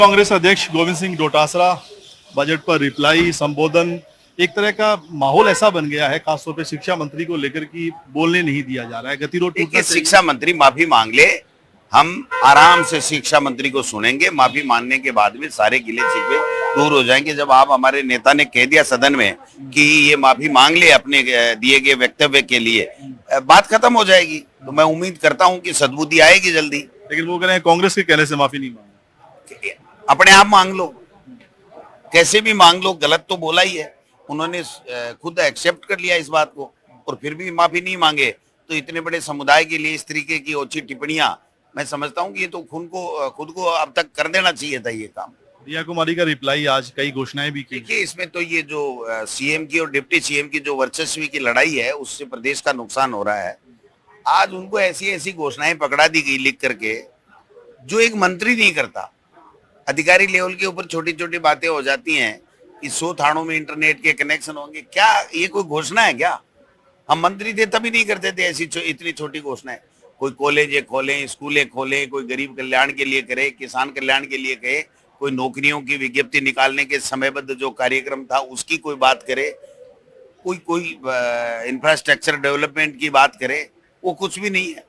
कांग्रेस अध्यक्ष गोविंद सिंह डोटासरा बजट पर रिप्लाई संबोधन, एक तरह का माहौल ऐसा बन गया है खासतौर पे शिक्षा मंत्री को लेकर कि बोलने नहीं दिया जा रहा है। गतिरोध टूटना चाहिए। शिक्षा मंत्री माफी मांग ले, हम आराम से शिक्षा मंत्री को सुनेंगे। माफी मांगने के बाद में सारे गिले शिकवे दूर हो जाएंगे। जब आप हमारे नेता ने कह दिया सदन में कि ये माफी मांग ले अपने दिए गए वक्तव्य के लिए, बात खत्म हो जाएगी। तो मैं उम्मीद करता हूं कि सद्बुद्धि आएगी जल्दी। लेकिन वो कह रहे हैं कांग्रेस के कहने से माफी नहीं मांगी। अपने आप मांग लो, कैसे भी मांग लो, गलत तो बोला ही है। उन्होंने खुद एक्सेप्ट कर लिया इस बात को और फिर भी माफी नहीं मांगे, तो इतने बड़े समुदाय के लिए इस तरीके की ओछी टिप्पणियां, मैं समझता हूं कि ये तो खुद को अब तक कर देना चाहिए था ये काम। रिया कुमारी का रिप्लाई, आज कई घोषणाएं भी की। देखिए, इसमें तो ये जो सीएम की और डिप्टी सीएम की जो वर्चस्व की लड़ाई है, उससे प्रदेश का नुकसान हो रहा है। आज उनको ऐसी ऐसी घोषणाएं पकड़ा दी गई लिख करके जो एक मंत्री नहीं करता। अधिकारी लेवल के ऊपर छोटी छोटी बातें हो जाती हैं कि 100 थानों में इंटरनेट के कनेक्शन होंगे। क्या ये कोई घोषणा है क्या? हम मंत्री थे तभी नहीं करते थे ऐसी इतनी छोटी घोषणाएं। कोई कॉलेज खोलें, स्कूलें खोलें, कोई गरीब कल्याण के लिए करे, किसान कल्याण के लिए कहे, कोई नौकरियों की विज्ञप्ति निकालने के समयबद्ध जो कार्यक्रम था उसकी कोई बात करे, कोई इंफ्रास्ट्रक्चर डेवलपमेंट की बात करे, वो कुछ भी नहीं है।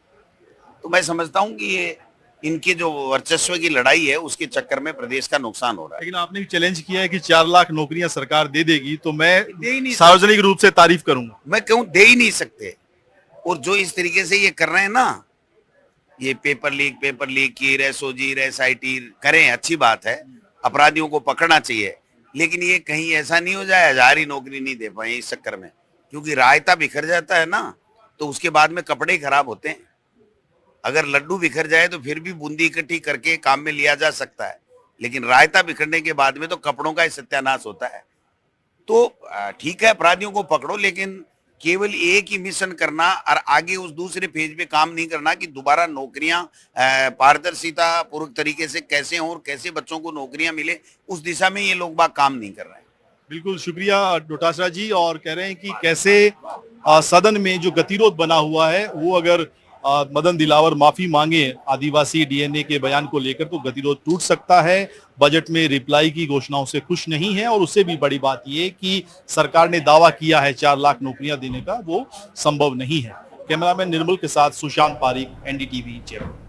तो मैं समझता हूँ कि ये इनकी जो वर्चस्व की लड़ाई है उसके चक्कर में प्रदेश का नुकसान हो रहा है। लेकिन आपने चैलेंज किया है कि 4 लाख नौकरियां सरकार दे देगी, तो मैं सार्वजनिक रूप से तारीफ करूंगा। मैं कहूं दे ही नहीं सकते। और जो इस तरीके से ये कर रहे हैं ना, ये पेपर लीक की रेसोजी रेसआईटी करें, अच्छी बात है, अपराधियों को पकड़ना चाहिए। लेकिन ये कहीं ऐसा नहीं हो जाए 1000 ही नौकरी नहीं दे पाए इस चक्कर में, क्योंकि रायता बिखर जाता है ना, तो उसके बाद में कपड़े ही खराब होते हैं। अगर लड्डू बिखर जाए तो फिर भी बूंदी इकट्ठी करके काम में लिया जा सकता है, लेकिन रायता बिखरने के बाद में तो कपड़ों का ही सत्यानाश होता है। तो ठीक है, अपराधियों को पकड़ो, लेकिन केवल एक ही मिशन करना और आगे उस दूसरे फेज पे काम नहीं करना कि दोबारा नौकरियां पारदर्शिता पूर्वक तरीके से कैसे हों और कैसे बच्चों को नौकरियां मिले, उस दिशा में ये लोग बाग काम नहीं कर रहे हैं। बिल्कुल, शुक्रिया डोटासरा जी। और कह रहे हैं कि कैसे सदन में जो गतिरोध बना हुआ है वो अगर मदन दिलावर माफी मांगे आदिवासी डीएनए के बयान को लेकर तो गतिरोध टूट सकता है। बजट में रिप्लाई की घोषणाओं से खुश नहीं है और उससे भी बड़ी बात यह कि सरकार ने दावा किया है 4 लाख नौकरियां देने का, वो संभव नहीं है। कैमरामैन निर्मल के साथ सुशांत पारिक, एनडीटीवी जयपुर।